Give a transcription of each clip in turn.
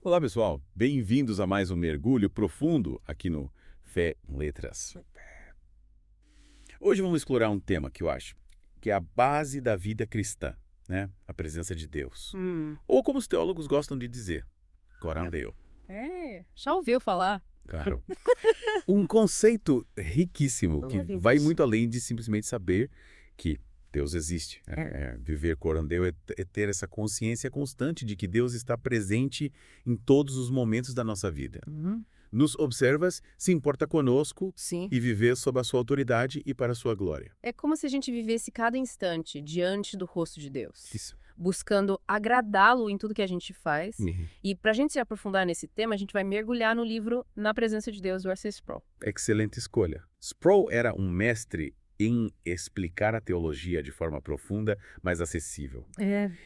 Olá, pessoal. Bem-vindos a mais um mergulho profundo aqui no Fé em Letras. Hoje vamos explorar um tema que eu acho que é a base da vida cristã, né? A presença de Deus. Ou como os teólogos gostam de dizer, Corandeu. Já ouviu falar? Claro. Um conceito riquíssimo que vai muito além de simplesmente saber que Deus existe. Viver Corandeu é ter essa consciência constante de que Deus está presente em todos os momentos da nossa vida. Nos observas, se importa conosco Sim. e viver sob a sua autoridade e para a sua glória. É como se a gente vivesse cada instante diante do rosto de Deus, Isso. buscando agradá-lo em tudo que a gente faz. E para a gente se aprofundar nesse tema, a gente vai mergulhar no livro Na Presença de Deus, do R.C. Sproul. Excelente escolha. Sproul era um mestre em explicar a teologia de forma profunda, mas acessível.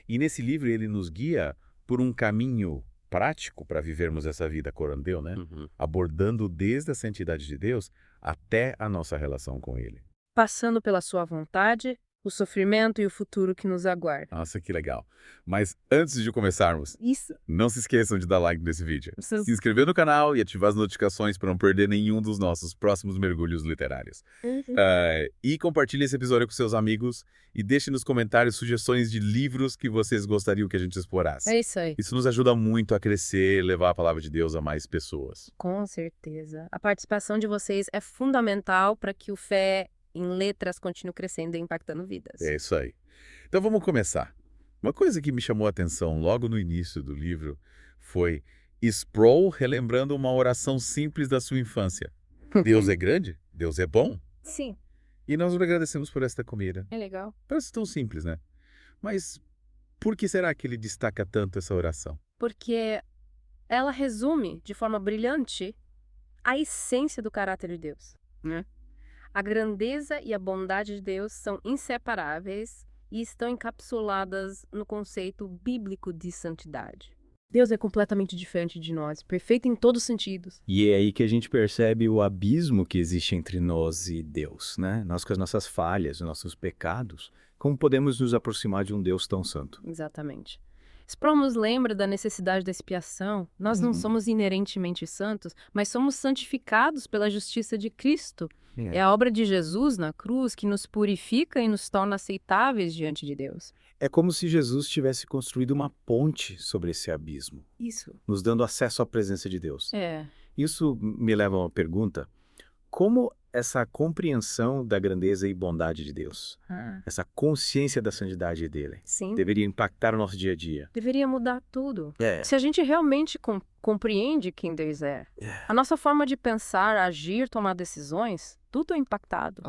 E nesse livro ele nos guia por um caminho prático para vivermos essa vida corandeu, né? Abordando desde a santidade de Deus até a nossa relação com Ele. Passando pela sua vontade, o sofrimento e o futuro que nos aguarda. Nossa, que legal. Mas antes de começarmos, Isso. não se esqueçam de dar like nesse vídeo, Isso. se inscrever no canal e ativar as notificações para não perder nenhum dos nossos próximos mergulhos literários. E compartilhe esse episódio com seus amigos e deixe nos comentários sugestões de livros que vocês gostariam que a gente explorasse. É isso aí. Isso nos ajuda muito a crescer e levar a palavra de Deus a mais pessoas. Com certeza. A participação de vocês é fundamental para que o Fé em Letras continue crescendo e impactando vidas. É isso aí. Então vamos começar. Uma coisa que me chamou a atenção logo no início do livro foi Sproul relembrando uma oração simples da sua infância. Deus é grande? Deus é bom? Sim, E nós o agradecemos por esta comida. é legal. Parece tão simples, né? Mas por que será que ele destaca tanto essa oração? Porque ela resume de forma brilhante a essência do caráter de Deus, né? A grandeza e a bondade de Deus são inseparáveis e estão encapsuladas no conceito bíblico de santidade. Deus é completamente diferente de nós, perfeito em todos os sentidos. E é aí que a gente percebe o abismo que existe entre nós e Deus, né? Nós com as nossas falhas, os nossos pecados, como podemos nos aproximar de um Deus tão santo? Exatamente. Sproul nos lembra da necessidade da expiação. Nós não somos inerentemente santos, mas somos santificados pela justiça de Cristo. É a obra de Jesus na cruz que nos purifica e nos torna aceitáveis diante de Deus. É como se Jesus tivesse construído uma ponte sobre esse abismo, Isso. nos dando acesso à presença de Deus. É. Isso me leva a uma pergunta: como essa compreensão da grandeza e bondade de Deus, essa consciência da santidade dele, Sim. deveria impactar o nosso dia a dia? Deveria mudar tudo. É. Se a gente realmente compreende quem Deus é, a nossa forma de pensar, agir, tomar decisões, tudo é impactado.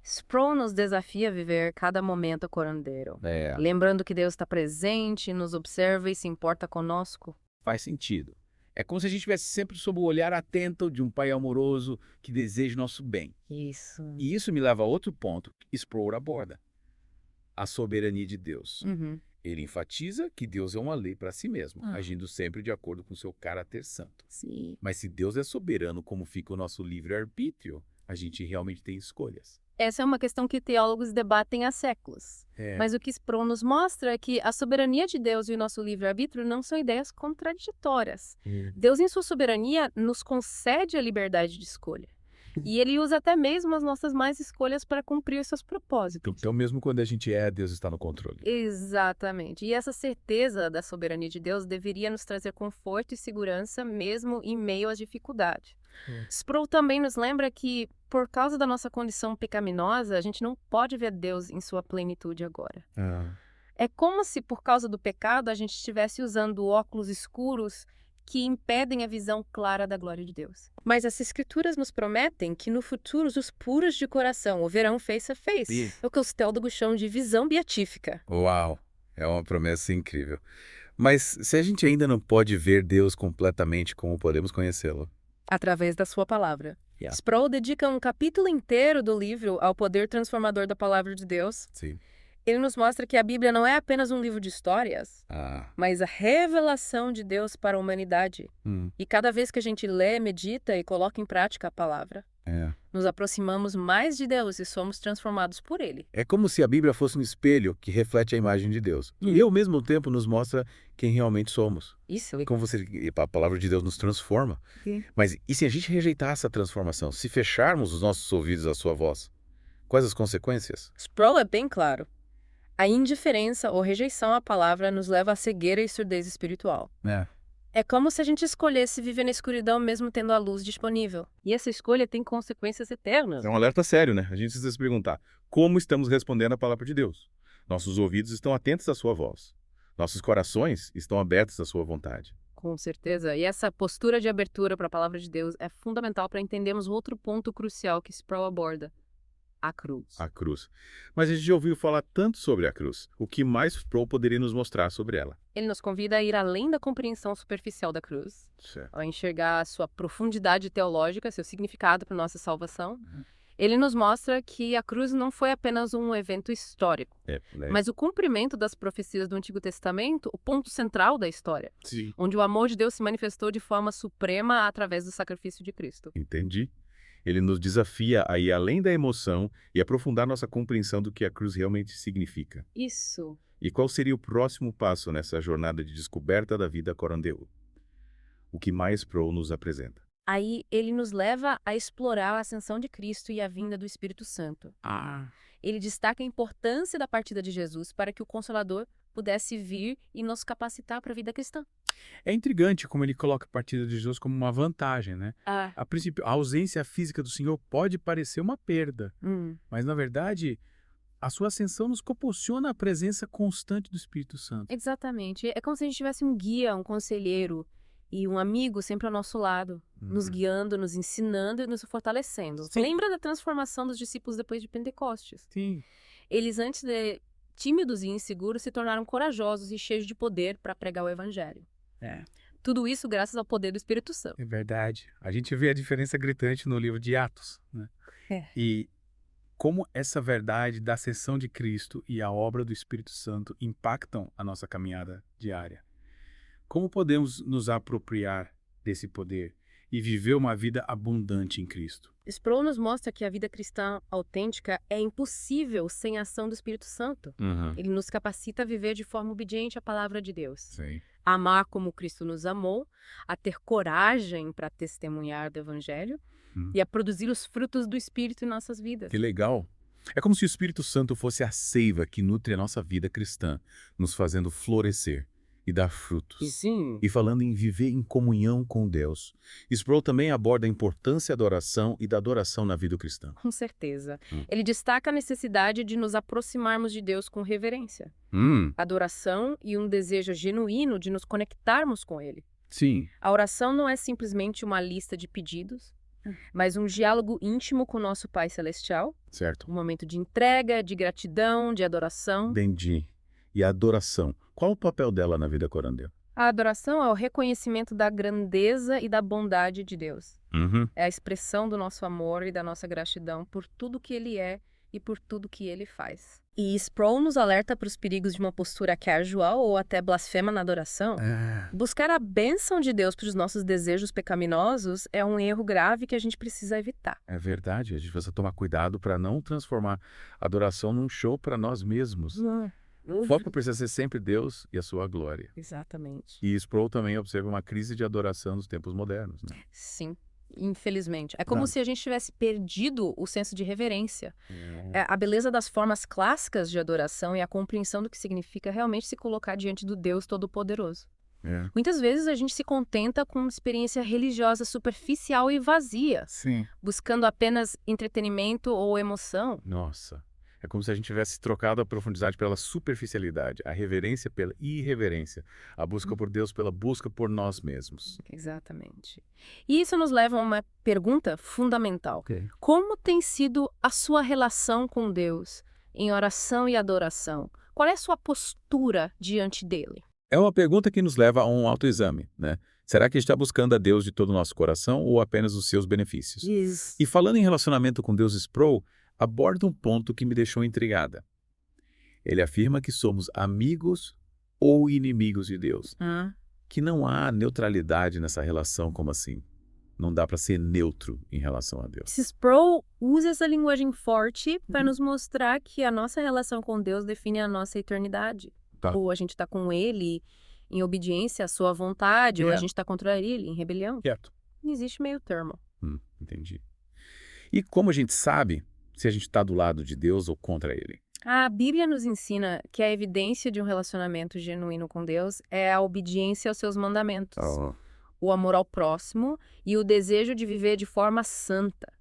Sproul nos desafia a viver cada momento curandeiro, lembrando que Deus está presente, nos observa e se importa conosco. Faz sentido. É como se a gente estivesse sempre sob o olhar atento de um pai amoroso que deseja o nosso bem. Isso. E isso me leva a outro ponto que Sproul aborda: a soberania de Deus. Ele enfatiza que Deus é uma lei para si mesmo, agindo sempre de acordo com seu caráter santo. Sim. Mas se Deus é soberano, como fica o nosso livre-arbítrio, a gente realmente tem escolhas. Essa é uma questão que teólogos debatem há séculos. Mas o que Sproul nos mostra é que a soberania de Deus e o nosso livre-arbítrio não são ideias contraditórias. Deus, em sua soberania, nos concede a liberdade de escolha. E ele usa até mesmo as nossas más escolhas para cumprir os seus propósitos. Então, mesmo quando a gente Deus está no controle. Exatamente. E essa certeza da soberania de Deus deveria nos trazer conforto e segurança mesmo em meio às dificuldades. Sproul também nos lembra que, por causa da nossa condição pecaminosa, a gente não pode ver Deus em sua plenitude agora. É como se, por causa do pecado, a gente estivesse usando óculos escuros que impedem a visão clara da glória de Deus. Mas as escrituras nos prometem que no futuro os puros de coração o verão face a face. É o que os teólogos chamam de visão beatífica. Uau! É uma promessa incrível. Mas se a gente ainda não pode ver Deus completamente, como podemos conhecê-lo? Através da sua palavra. Sproul dedica um capítulo inteiro do livro ao poder transformador da palavra de Deus. Sim. Ele nos mostra que a Bíblia não é apenas um livro de histórias, mas a revelação de Deus para a humanidade. E cada vez que a gente lê, medita e coloca em prática a palavra, Nos aproximamos mais de Deus e somos transformados por Ele. É como se a Bíblia fosse um espelho que reflete a imagem de Deus. E, ao mesmo tempo, nos mostra quem realmente somos. Isso. Como a palavra de Deus nos transforma. Sim. Mas e se a gente rejeitar essa transformação? Se fecharmos os nossos ouvidos à sua voz? Quais as consequências? Sproul é bem claro. A indiferença ou rejeição à palavra nos leva à cegueira e surdez espiritual. É como se a gente escolhesse viver na escuridão mesmo tendo a luz disponível. E essa escolha tem consequências eternas. É um alerta sério, né? A gente precisa se perguntar, como estamos respondendo à palavra de Deus? Nossos ouvidos estão atentos à sua voz. Nossos corações estão abertos à sua vontade. Com certeza. E essa postura de abertura para a palavra de Deus é fundamental para entendermos outro ponto crucial que Sproul aborda. A cruz. A cruz. Mas a gente já ouviu falar tanto sobre a cruz. O que mais Sproul poderia nos mostrar sobre ela? Ele nos convida a ir além da compreensão superficial da cruz, a enxergar a sua profundidade teológica, seu significado para nossa salvação. Ele nos mostra que a cruz não foi apenas um evento histórico, mas o cumprimento das profecias do Antigo Testamento, o ponto central da história, onde o amor de Deus se manifestou de forma suprema através do sacrifício de Cristo. Entendi. Ele nos desafia a ir além da emoção e aprofundar nossa compreensão do que a cruz realmente significa. Isso. E qual seria o próximo passo nessa jornada de descoberta da vida corandeu? O que mais Sproul nos apresenta? Aí ele nos leva a explorar a ascensão de Cristo e a vinda do Espírito Santo. Ele destaca a importância da partida de Jesus para que o Consolador pudesse vir e nos capacitar para a vida cristã. É intrigante como ele coloca a partida de Jesus como uma vantagem, né? A princípio, a ausência física do Senhor pode parecer uma perda, mas na verdade, a sua ascensão nos proporciona a presença constante do Espírito Santo. Exatamente. É como se a gente tivesse um guia, um conselheiro e um amigo sempre ao nosso lado, nos guiando, nos ensinando e nos fortalecendo. Sim. Lembra da transformação dos discípulos depois de Pentecostes? Sim. Eles, antes de tímidos e inseguros, se tornaram corajosos e cheios de poder para pregar o Evangelho. Tudo isso graças ao poder do Espírito Santo. É verdade. A gente vê a diferença gritante no livro de Atos, né? E como essa verdade da ascensão de Cristo e a obra do Espírito Santo impactam a nossa caminhada diária. Como podemos nos apropriar desse poder e viver uma vida abundante em Cristo? Sproul nos mostra que a vida cristã autêntica é impossível sem a ação do Espírito Santo. Ele nos capacita a viver de forma obediente à palavra de Deus. Sim. A amar como Cristo nos amou, a ter coragem para testemunhar do Evangelho e a produzir os frutos do Espírito em nossas vidas. Que legal. É como se o Espírito Santo fosse a seiva que nutre a nossa vida cristã, nos fazendo florescer e dar frutos. Sim. E falando em viver em comunhão com Deus, Sproul também aborda a importância da oração e da adoração na vida cristã. Com certeza. Ele destaca a necessidade de nos aproximarmos de Deus com reverência, adoração e um desejo genuíno de nos conectarmos com Ele. Sim. A oração não é simplesmente uma lista de pedidos, mas um diálogo íntimo com o nosso Pai Celestial. Certo. Um momento de entrega, de gratidão, de adoração. Entendi. E a adoração, qual o papel dela na vida corandeu? A adoração é o reconhecimento da grandeza e da bondade de Deus. É a expressão do nosso amor e da nossa gratidão por tudo que Ele é e por tudo que Ele faz. E Sproul nos alerta para os perigos de uma postura casual ou até blasfema na adoração. Buscar a bênção de Deus para os nossos desejos pecaminosos é um erro grave que a gente precisa evitar. É verdade, a gente precisa tomar cuidado para não transformar a adoração num show para nós mesmos. O foco precisa ser sempre Deus e a sua glória. Exatamente. E Sproul também observa uma crise de adoração nos tempos modernos, né? Sim, infelizmente. É como se a gente tivesse perdido o senso de reverência. A beleza das formas clássicas de adoração e a compreensão do que significa realmente se colocar diante do Deus Todo-Poderoso. Muitas vezes a gente se contenta com uma experiência religiosa superficial e vazia, buscando apenas entretenimento ou emoção. Nossa. É como se a gente tivesse trocado a profundidade pela superficialidade, a reverência pela irreverência, a busca por Deus pela busca por nós mesmos. Exatamente. E isso nos leva a uma pergunta fundamental. Como tem sido a sua relação com Deus em oração e adoração? Qual é a sua postura diante dele? É uma pergunta que nos leva a um autoexame, né? Será que está buscando a Deus de todo o nosso coração ou apenas os seus benefícios? E falando em relacionamento com Deus, Sproul aborda um ponto que me deixou intrigada. Ele afirma que somos amigos ou inimigos de Deus. Que não há neutralidade nessa relação como assim. Não dá para ser neutro em relação a Deus. Sproul usa essa linguagem forte para nos mostrar que a nossa relação com Deus define a nossa eternidade. Tá. Ou a gente está com Ele em obediência à sua vontade, ou a gente está contra Ele em rebelião. Não existe meio termo. Entendi. E como a gente sabe se a gente está do lado de Deus ou contra Ele? A Bíblia nos ensina que a evidência de um relacionamento genuíno com Deus é a obediência aos seus mandamentos, o amor ao próximo e o desejo de viver de forma santa.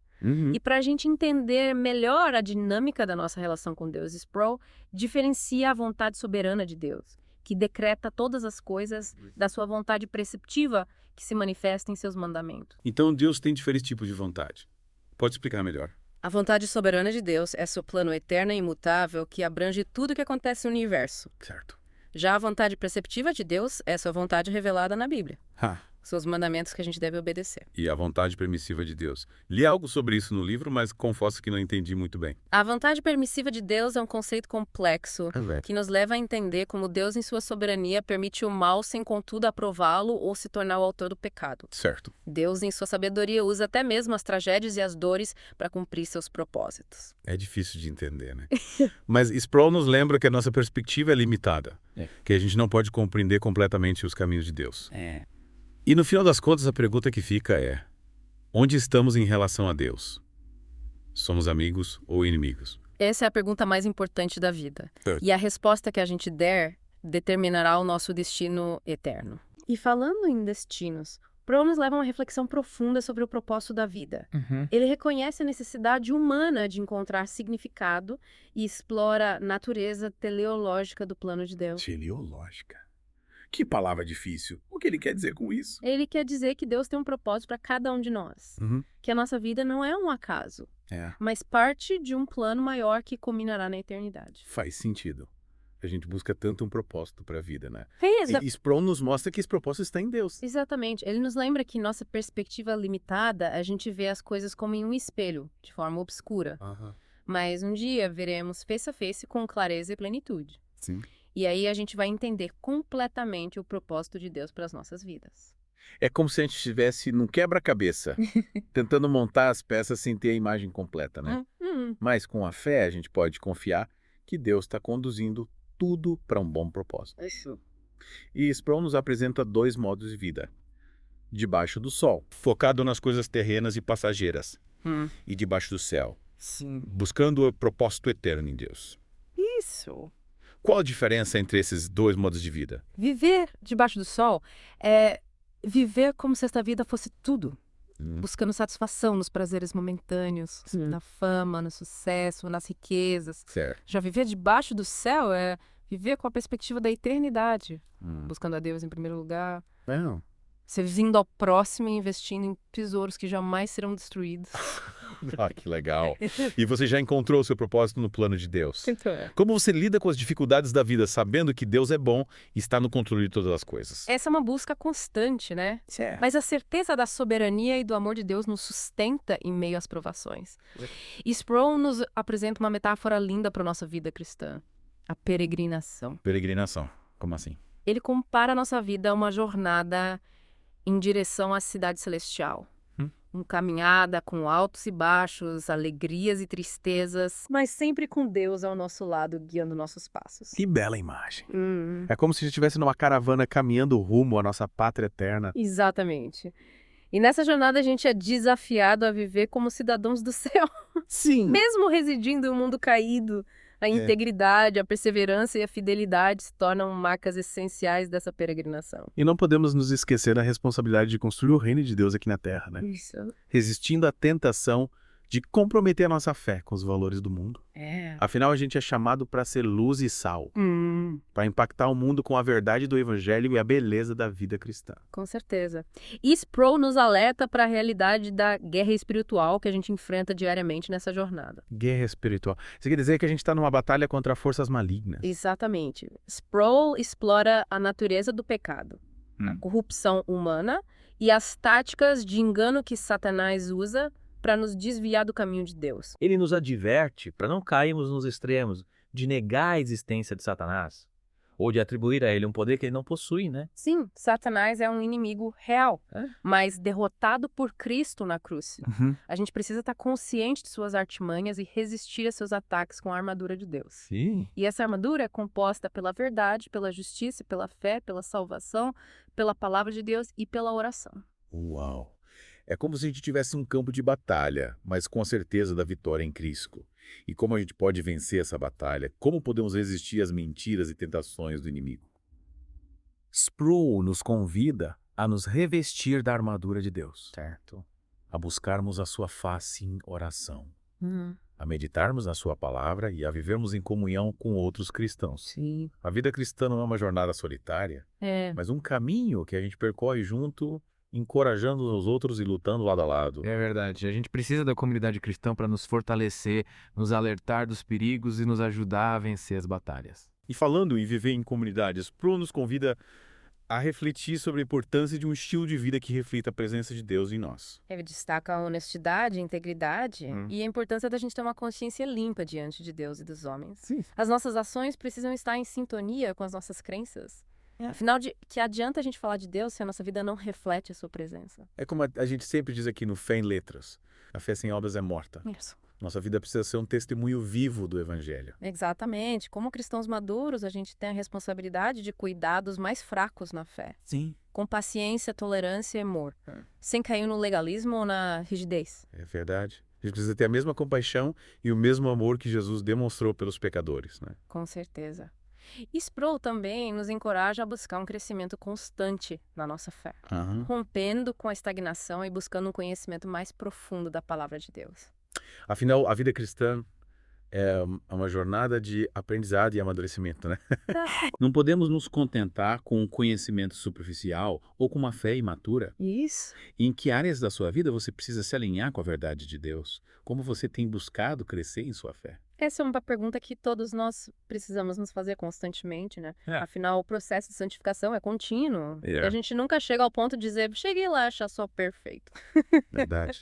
E para a gente entender melhor a dinâmica da nossa relação com Deus, Sproul diferencia a vontade soberana de Deus, que decreta todas as coisas, da sua vontade preceptiva, que se manifesta em seus mandamentos. Então Deus tem diferentes tipos de vontade. Pode explicar melhor? A vontade soberana de Deus é seu plano eterno e imutável que abrange tudo o que acontece no universo. Certo. Já a vontade preceptiva de Deus é sua vontade revelada na Bíblia. Seus mandamentos que a gente deve obedecer. E a vontade permissiva de Deus. Li algo sobre isso no livro, mas confesso que não entendi muito bem. A vontade permissiva de Deus é um conceito complexo que nos leva a entender como Deus, em sua soberania, permite o mal sem, contudo, aprová-lo ou se tornar o autor do pecado. Certo. Deus, em sua sabedoria, usa até mesmo as tragédias e as dores para cumprir seus propósitos. É difícil de entender, né? Mas Sproul nos lembra que a nossa perspectiva é limitada. Que a gente não pode compreender completamente os caminhos de Deus. E no final das contas, a pergunta que fica é: onde estamos em relação a Deus? Somos amigos ou inimigos? Essa é a pergunta mais importante da vida. E a resposta que a gente der determinará o nosso destino eterno. E falando em destinos, Sproul nos leva a uma reflexão profunda sobre o propósito da vida. Ele reconhece a necessidade humana de encontrar significado e explora a natureza teleológica do plano de Deus. Teleológica? Que palavra difícil. O que ele quer dizer com isso? Ele quer dizer que Deus tem um propósito para cada um de nós. Que a nossa vida não é um acaso, mas parte de um plano maior que culminará na eternidade. Faz sentido. A gente busca tanto um propósito para a vida, né? E Sproul nos mostra que esse propósito está em Deus. Exatamente. Ele nos lembra que, em nossa perspectiva limitada, a gente vê as coisas como em um espelho, de forma obscura. Mas um dia veremos face a face com clareza e plenitude. Sim. E aí a gente vai entender completamente o propósito de Deus para as nossas vidas. É como se a gente estivesse num quebra-cabeça, tentando montar as peças sem ter a imagem completa, né? Mas com a fé a gente pode confiar que Deus está conduzindo tudo para um bom propósito. Isso. E Sproul nos apresenta 2 modos de vida. Debaixo do sol, focado nas coisas terrenas e passageiras. E debaixo do céu, buscando o propósito eterno em Deus. Isso. Qual a diferença entre esses 2 modos de vida? Viver debaixo do sol é viver como se esta vida fosse tudo. Buscando satisfação nos prazeres momentâneos, na fama, no sucesso, nas riquezas. Certo. Já viver debaixo do céu é viver com a perspectiva da eternidade. Buscando a Deus em primeiro lugar. Servindo ao próximo e investindo em tesouros que jamais serão destruídos. Que legal. E você já encontrou o seu propósito no plano de Deus. Então Como você lida com as dificuldades da vida, sabendo que Deus é bom e está no controle de todas as coisas? Essa é uma busca constante, né? Mas a certeza da soberania e do amor de Deus nos sustenta em meio às provações. E Sproul nos apresenta uma metáfora linda para a nossa vida cristã. A peregrinação. Peregrinação. Como assim? Ele compara a nossa vida a uma jornada em direção à cidade celestial. Uma caminhada com altos e baixos, alegrias e tristezas, mas sempre com Deus ao nosso lado, guiando nossos passos. Que bela imagem. É como se a gente estivesse numa caravana caminhando rumo à nossa pátria eterna. Exatamente. E nessa jornada a gente é desafiado a viver como cidadãos do céu. Sim. Mesmo residindo em um mundo caído, a integridade, a perseverança e a fidelidade se tornam marcas essenciais dessa peregrinação. E não podemos nos esquecer da responsabilidade de construir o reino de Deus aqui na Terra, né? Isso. Resistindo à tentação de comprometer a nossa fé com os valores do mundo. Afinal, a gente é chamado para ser luz e sal, para impactar o mundo com a verdade do Evangelho e a beleza da vida cristã. Com certeza. E Sproul nos alerta para a realidade da guerra espiritual que a gente enfrenta diariamente nessa jornada. Guerra espiritual. Isso quer dizer que a gente está numa batalha contra forças malignas. Exatamente. Sproul explora a natureza do pecado, a corrupção humana e as táticas de engano que Satanás usa para nos desviar do caminho de Deus. Ele nos adverte para não cairmos nos extremos de negar a existência de Satanás ou de atribuir a ele um poder que ele não possui, né? Sim, Satanás é um inimigo real, mas derrotado por Cristo na cruz. A gente precisa estar consciente de suas artimanhas e resistir a seus ataques com a armadura de Deus. Sim. E essa armadura é composta pela verdade, pela justiça, pela fé, pela salvação, pela palavra de Deus e pela oração. Uau! É como se a gente tivesse um campo de batalha, mas com a certeza da vitória em Cristo. E como a gente pode vencer essa batalha? Como podemos resistir às mentiras e tentações do inimigo? Sproul nos convida a nos revestir da armadura de Deus. Certo. A buscarmos a sua face em oração. A meditarmos na sua palavra e a vivermos em comunhão com outros cristãos. Sim. A vida cristã não é uma jornada solitária, mas um caminho que a gente percorre junto, encorajando os outros e lutando lado a lado. É verdade. A gente precisa da comunidade cristã para nos fortalecer, nos alertar dos perigos e nos ajudar a vencer as batalhas. E falando em viver em comunidades, Sproul nos convida a refletir sobre a importância de um estilo de vida que reflita a presença de Deus em nós. Ele destaca a honestidade, a integridade e a importância da gente ter uma consciência limpa diante de Deus e dos homens. Sim. As nossas ações precisam estar em sintonia com as nossas crenças. Afinal, que adianta a gente falar de Deus se a nossa vida não reflete a sua presença? É como a gente sempre diz aqui no Fé em Letras. A fé sem obras é morta. Isso. Nossa vida precisa ser um testemunho vivo do Evangelho. Exatamente. Como cristãos maduros, a gente tem a responsabilidade de cuidar dos mais fracos na fé. Sim. Com paciência, tolerância e amor. Sem cair no legalismo ou na rigidez. É verdade. A gente precisa ter a mesma compaixão e o mesmo amor que Jesus demonstrou pelos pecadores, né? Com certeza. E Sproul também nos encoraja a buscar um crescimento constante na nossa fé, rompendo com a estagnação e buscando um conhecimento mais profundo da palavra de Deus. Afinal, a vida cristã é uma jornada de aprendizado e amadurecimento, né? Não podemos nos contentar com um conhecimento superficial ou com uma fé imatura. Isso. Em que áreas da sua vida você precisa se alinhar com a verdade de Deus? Como você tem buscado crescer em sua fé? Essa é uma pergunta que todos nós precisamos nos fazer constantemente, né? Afinal, o processo de santificação é contínuo. E a gente nunca chega ao ponto de dizer, cheguei lá, achar só perfeito. Verdade.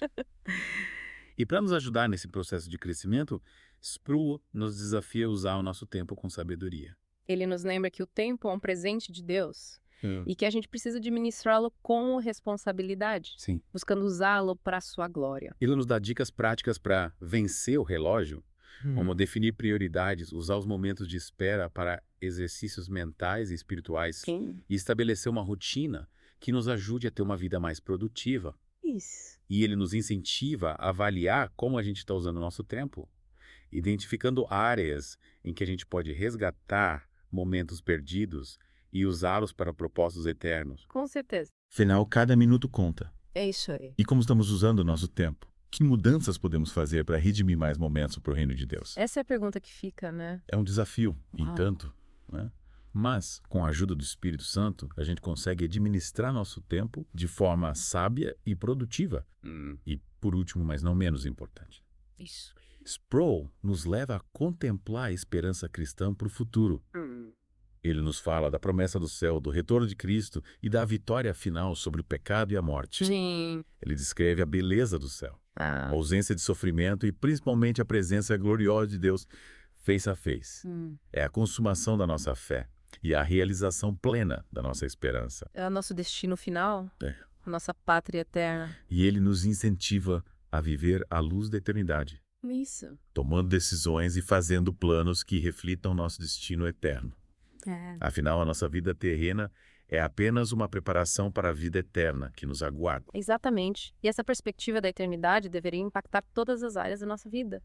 E para nos ajudar nesse processo de crescimento, Sproul nos desafia a usar o nosso tempo com sabedoria. Ele nos lembra que o tempo é um presente de Deus e que a gente precisa administrá-lo com responsabilidade, buscando usá-lo para a sua glória. Ele nos dá dicas práticas para vencer o relógio, como definir prioridades, usar os momentos de espera para exercícios mentais e espirituais e estabelecer uma rotina que nos ajude a ter uma vida mais produtiva. Isso. E ele nos incentiva a avaliar como a gente está usando o nosso tempo, identificando áreas em que a gente pode resgatar momentos perdidos e usá-los para propósitos eternos. Com certeza. Afinal, cada minuto conta. É isso aí. E como estamos usando o nosso tempo? Que mudanças podemos fazer para redimir mais momentos para o reino de Deus? Essa é a pergunta que fica, né? É um desafio, entanto, né? Mas, com a ajuda do Espírito Santo, a gente consegue administrar nosso tempo de forma sábia e produtiva. E, por último, mas não menos importante, Isso. Sproul nos leva a contemplar a esperança cristã para o futuro. Ele nos fala da promessa do céu, do retorno de Cristo e da vitória final sobre o pecado e a morte. Sim. Ele descreve a beleza do céu, a ausência de sofrimento e principalmente a presença gloriosa de Deus face a face. É a consumação da nossa fé e a realização plena da nossa esperança. É o nosso destino final, a nossa pátria eterna. E ele nos incentiva a viver à luz da eternidade. Isso. Tomando decisões e fazendo planos que reflitam nosso destino eterno. Afinal, a nossa vida terrena é apenas uma preparação para a vida eterna que nos aguarda. Exatamente. E essa perspectiva da eternidade deveria impactar todas as áreas da nossa vida.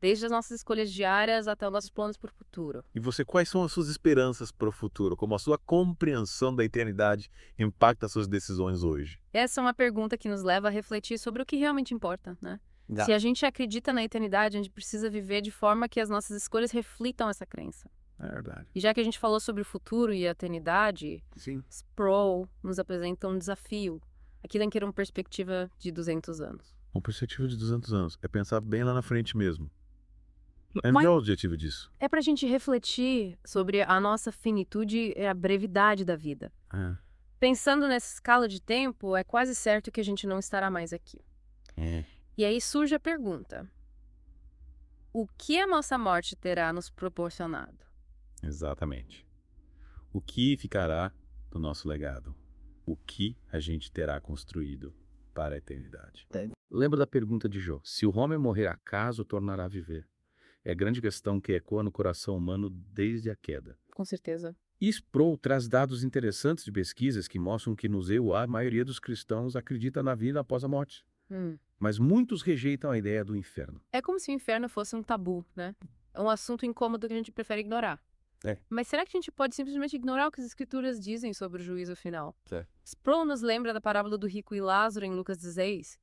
Desde as nossas escolhas diárias até os nossos planos para o futuro. E você, quais são as suas esperanças para o futuro? Como a sua compreensão da eternidade impacta as suas decisões hoje? Essa é uma pergunta que nos leva a refletir sobre o que realmente importa, né? Se a gente acredita na eternidade, a gente precisa viver de forma que as nossas escolhas reflitam essa crença. É verdade. E já que a gente falou sobre o futuro e a eternidade, Sproul nos apresenta um desafio. Aquilo em que era uma perspectiva de 200 anos. Uma perspectiva de 200 anos. É pensar bem lá na frente mesmo. Qual é o objetivo disso? É pra gente refletir sobre a nossa finitude e a brevidade da vida. Pensando nessa escala de tempo, é quase certo que a gente não estará mais aqui. E aí surge a pergunta: o que a nossa morte terá nos proporcionado? Exatamente. O que ficará do nosso legado? O que a gente terá construído para a eternidade? Lembra da pergunta de Jó? Se o homem morrer, acaso tornará a viver? É a grande questão que ecoa no coração humano desde a queda. Com certeza. E Sproul traz dados interessantes de pesquisas que mostram que no EUA a maioria dos cristãos acredita na vida após a morte. Mas muitos rejeitam a ideia do inferno. É como se o inferno fosse um tabu, né? É um assunto incômodo que a gente prefere ignorar. Mas será que a gente pode simplesmente ignorar o que as escrituras dizem sobre o juízo final? Sproul nos lembra da parábola do rico e Lázaro em Lucas 16,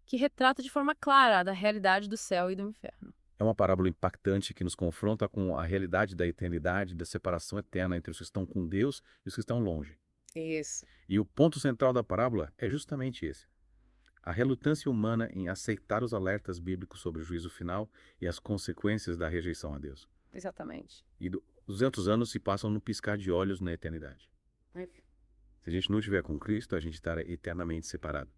que retrata de forma clara da realidade do céu e do inferno. É uma parábola impactante que nos confronta com a realidade da eternidade, da separação eterna entre os que estão com Deus e os que estão longe. Isso. E o ponto central da parábola é justamente esse. A relutância humana em aceitar os alertas bíblicos sobre o juízo final e as consequências da rejeição a Deus. Exatamente. E 200 anos se passam no piscar de olhos na eternidade. Se a gente não estiver com Cristo, a gente estará eternamente separado.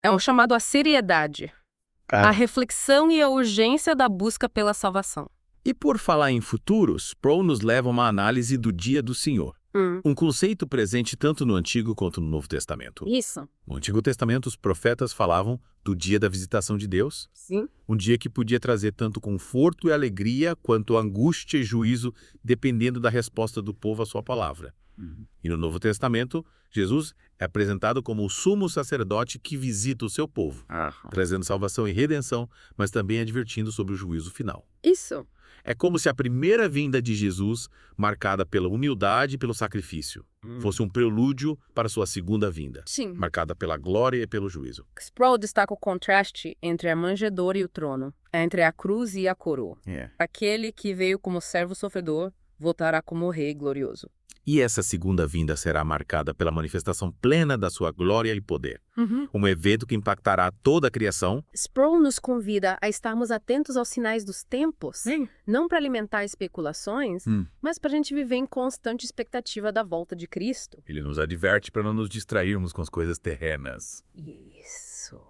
É o chamado à seriedade, a reflexão e a urgência da busca pela salvação. E por falar em futuros, Sproul nos leva a uma análise do dia do Senhor. Um conceito presente tanto no Antigo quanto no Novo Testamento. Isso. No Antigo Testamento, os profetas falavam do dia da visitação de Deus. Sim. Um dia que podia trazer tanto conforto e alegria, quanto angústia e juízo, dependendo da resposta do povo à sua palavra. E no Novo Testamento, Jesus é apresentado como o sumo sacerdote que visita o seu povo, trazendo salvação e redenção, mas também advertindo sobre o juízo final. Isso. É como se a primeira vinda de Jesus, marcada pela humildade e pelo sacrifício, fosse um prelúdio para sua segunda vinda, Sim. marcada pela glória e pelo juízo. Sproul destaca o contraste entre a manjedoura e o trono, entre a cruz e a coroa. Aquele que veio como servo sofredor voltará como rei glorioso. E essa segunda vinda será marcada pela manifestação plena da sua glória e poder. Um evento que impactará toda a criação. Sproul nos convida a estarmos atentos aos sinais dos tempos, não para alimentar especulações, mas para a gente viver em constante expectativa da volta de Cristo. Ele nos adverte para não nos distrairmos com as coisas terrenas. Isso.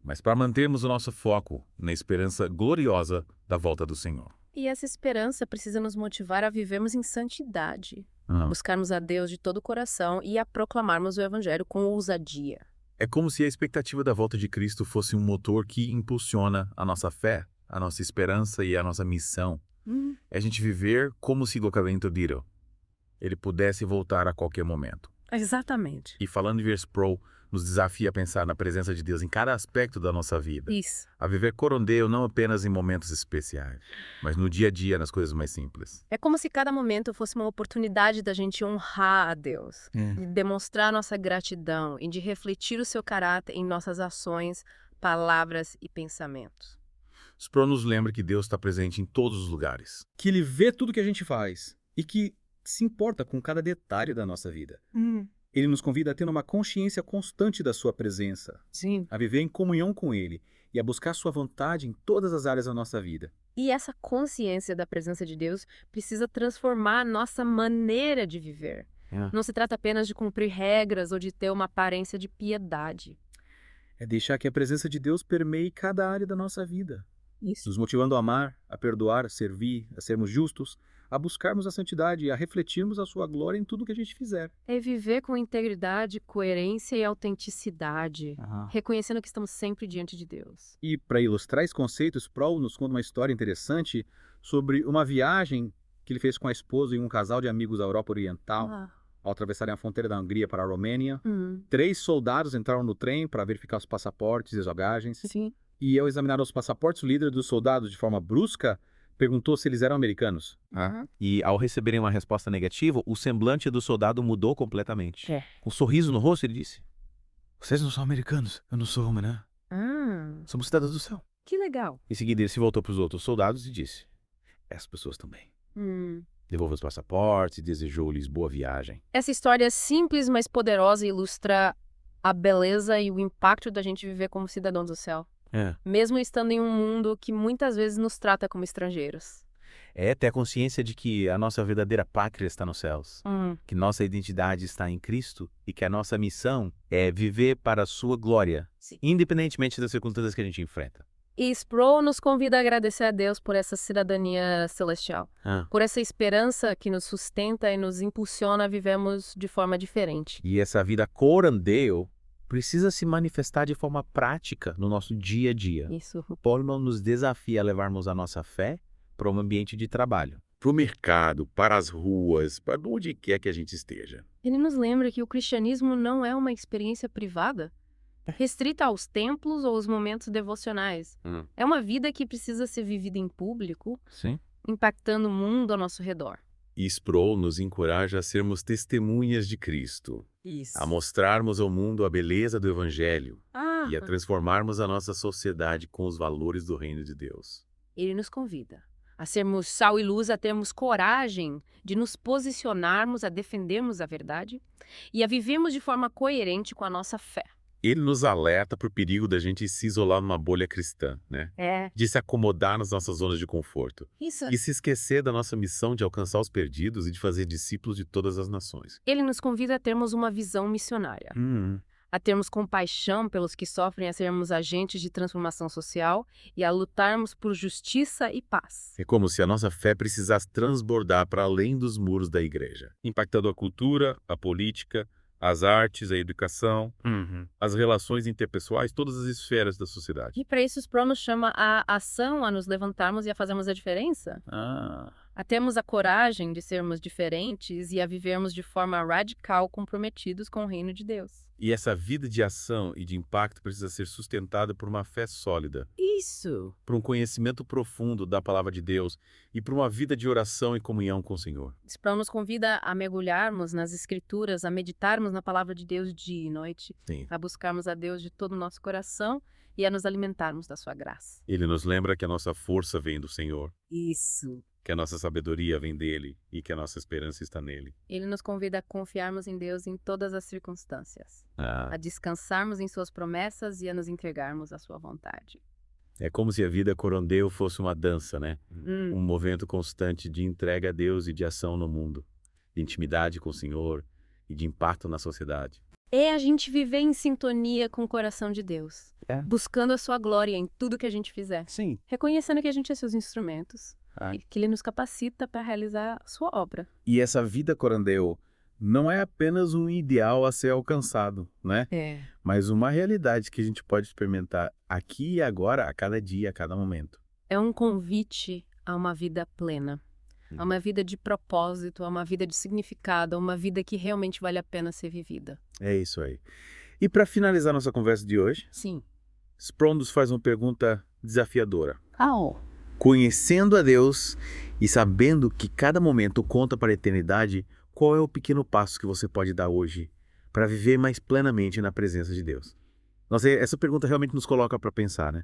Mas para mantermos o nosso foco na esperança gloriosa da volta do Senhor. E essa esperança precisa nos motivar a vivermos em santidade, buscarmos a Deus de todo o coração e a proclamarmos o Evangelho com ousadia. É como se a expectativa da volta de Cristo fosse um motor que impulsiona a nossa fé, a nossa esperança e a nossa missão. É a gente viver como se o Cavendish ele pudesse voltar a qualquer momento. Exatamente. E falando em ver Sproul, nos desafia a pensar na presença de Deus em cada aspecto da nossa vida. Isso. A viver corondeu não apenas em momentos especiais, mas no dia a dia, nas coisas mais simples. É como se cada momento fosse uma oportunidade da gente honrar a Deus, de demonstrar nossa gratidão e de refletir o seu caráter em nossas ações, palavras e pensamentos. Sproul nos lembra que Deus está presente em todos os lugares. Que Ele vê tudo que a gente faz e que se importa com cada detalhe da nossa vida. Ele nos convida a ter uma consciência constante da sua presença. Sim. A viver em comunhão com Ele e a buscar sua vontade em todas as áreas da nossa vida. E essa consciência da presença de Deus precisa transformar a nossa maneira de viver. Não se trata apenas de cumprir regras ou de ter uma aparência de piedade. É deixar que a presença de Deus permeie cada área da nossa vida. Isso. Nos motivando a amar, a perdoar, a servir, a sermos justos, a buscarmos a santidade e a refletirmos a sua glória em tudo que a gente fizer. É viver com integridade, coerência e autenticidade, reconhecendo que estamos sempre diante de Deus. E para ilustrar esse conceito, Sproul nos conta uma história interessante sobre uma viagem que ele fez com a esposa e um casal de amigos à Europa Oriental. Ao atravessarem a fronteira da Hungria para a Romênia, 3 soldados entraram no trem para verificar os passaportes e as bagagens. Sim. E ao examinar os passaportes, o líder dos soldados, de forma brusca, perguntou se eles eram americanos. E ao receberem uma resposta negativa, o semblante do soldado mudou completamente. Com um sorriso no rosto, ele disse: "Vocês não são americanos, eu não sou romano. Somos cidadãos do céu." Que legal. Em seguida, ele se voltou para os outros soldados e disse: "Essas pessoas também." Devolveu os passaportes e desejou-lhes boa viagem. Essa história simples, mas poderosa, ilustra a beleza e o impacto da gente viver como cidadãos do céu. Mesmo estando em um mundo que muitas vezes nos trata como estrangeiros. É ter a consciência de que a nossa verdadeira pátria está nos céus, que nossa identidade está em Cristo e que a nossa missão é viver para a sua glória, independentemente das circunstâncias que a gente enfrenta. E Sproul nos convida a agradecer a Deus por essa cidadania celestial, por essa esperança que nos sustenta e nos impulsiona a vivermos de forma diferente. E essa vida corandeu precisa se manifestar de forma prática no nosso dia a dia. Isso. Paulo nos desafia a levarmos a nossa fé para um ambiente de trabalho. Para o mercado, para as ruas, para onde quer que a gente esteja. Ele nos lembra que o cristianismo não é uma experiência privada, restrita aos templos ou aos momentos devocionais. É uma vida que precisa ser vivida em público, Sim. impactando o mundo ao nosso redor. E Sproul nos encoraja a sermos testemunhas de Cristo. Isso. A mostrarmos ao mundo a beleza do Evangelho e a transformarmos a nossa sociedade com os valores do reino de Deus. Ele nos convida a sermos sal e luz, a termos coragem de nos posicionarmos, a defendermos a verdade e a vivermos de forma coerente com a nossa fé. Ele nos alerta para o perigo da gente se isolar numa bolha cristã, né? De se acomodar nas nossas zonas de conforto. Isso. E se esquecer da nossa missão de alcançar os perdidos e de fazer discípulos de todas as nações. Ele nos convida a termos uma visão missionária. A termos compaixão pelos que sofrem, a sermos agentes de transformação social e a lutarmos por justiça e paz. É como se a nossa fé precisasse transbordar para além dos muros da igreja, impactando a cultura, a política, as artes, a educação, as relações interpessoais, todas as esferas da sociedade. E para isso, o Sproul nos chama a ação, a nos levantarmos e a fazermos a diferença. A termos a coragem de sermos diferentes e a vivermos de forma radical comprometidos com o reino de Deus. E essa vida de ação e de impacto precisa ser sustentada por uma fé sólida. Isso! Por um conhecimento profundo da palavra de Deus e por uma vida de oração e comunhão com o Senhor. Sproul nos convida a mergulharmos nas Escrituras, a meditarmos na palavra de Deus dia e noite, a buscarmos a Deus de todo o nosso coração e a nos alimentarmos da sua graça. Ele nos lembra que a nossa força vem do Senhor. Isso! Que a nossa sabedoria vem dele e que a nossa esperança está nele. Ele nos convida a confiarmos em Deus em todas as circunstâncias, a descansarmos em suas promessas e a nos entregarmos à sua vontade. É como se a vida corandeu fosse uma dança, né? Um movimento constante de entrega a Deus e de ação no mundo, de intimidade com o Senhor e de impacto na sociedade. É a gente viver em sintonia com o coração de Deus, buscando a sua glória em tudo que a gente fizer. Sim. Reconhecendo que a gente é seus instrumentos. E que ele nos capacita para realizar a sua obra. E essa vida corandeu não é apenas um ideal a ser alcançado, né? Mas uma realidade que a gente pode experimentar aqui e agora, a cada dia, a cada momento. É um convite a uma vida plena, a uma vida de propósito, a uma vida de significado, a uma vida que realmente vale a pena ser vivida. É isso aí. E para finalizar nossa conversa de hoje, Sproul nos faz uma pergunta desafiadora. Conhecendo a Deus e sabendo que cada momento conta para a eternidade, qual é o pequeno passo que você pode dar hoje para viver mais plenamente na presença de Deus? Nossa, essa pergunta realmente nos coloca para pensar, né?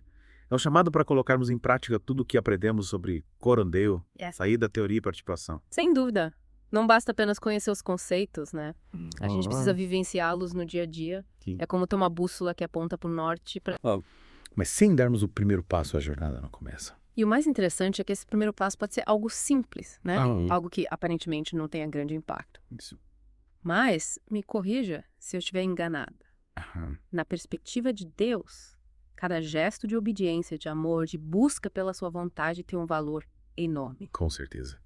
É um chamado para colocarmos em prática tudo o que aprendemos sobre corandeu, sair da teoria para a participação. Sem dúvida. Não basta apenas conhecer os conceitos, né? A gente precisa vivenciá-los no dia a dia. É como ter uma bússola que aponta para o norte. Mas sem darmos o primeiro passo, a jornada não começa. E o mais interessante é que esse primeiro passo pode ser algo simples, né? Algo que aparentemente não tenha grande impacto. Isso. Mas, me corrija se eu estiver enganada. Na perspectiva de Deus, cada gesto de obediência, de amor, de busca pela sua vontade tem um valor enorme. Com certeza.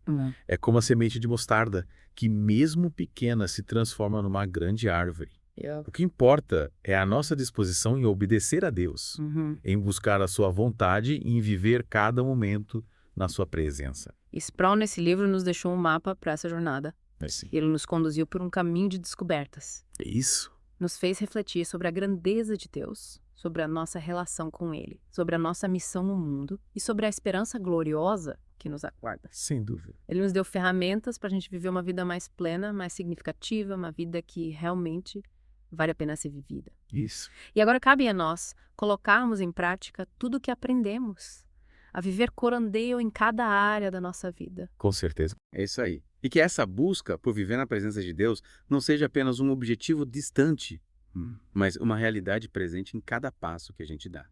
É como a semente de mostarda, que mesmo pequena se transforma numa grande árvore. O que importa é a nossa disposição em obedecer a Deus, em buscar a sua vontade e em viver cada momento na sua presença. Sproul, nesse livro, nos deixou um mapa para essa jornada. Ele nos conduziu por um caminho de descobertas. É isso. Nos fez refletir sobre a grandeza de Deus, sobre a nossa relação com Ele, sobre a nossa missão no mundo e sobre a esperança gloriosa que nos aguarda. Sem dúvida. Ele nos deu ferramentas para a gente viver uma vida mais plena, mais significativa, uma vida que realmente vale a pena ser vivida. Isso. E agora cabe a nós colocarmos em prática tudo o que aprendemos, a viver corandeu em cada área da nossa vida. Com certeza. É isso aí. E que essa busca por viver na presença de Deus não seja apenas um objetivo distante, mas uma realidade presente em cada passo que a gente dá.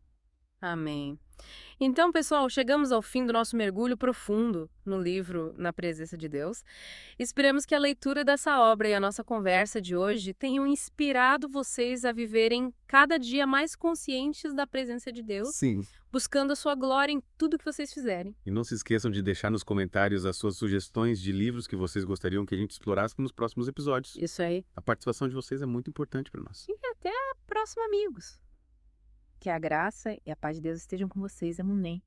Amém. Então, pessoal, chegamos ao fim do nosso mergulho profundo no livro Na Presença de Deus. Esperamos que a leitura dessa obra e a nossa conversa de hoje tenham inspirado vocês a viverem cada dia mais conscientes da presença de Deus. Sim. Buscando a sua glória em tudo que vocês fizerem. E não se esqueçam de deixar nos comentários as suas sugestões de livros que vocês gostariam que a gente explorasse nos próximos episódios. Isso aí. A participação de vocês é muito importante para nós. E até a próxima, amigos. Que a graça e a paz de Deus estejam com vocês. Amém.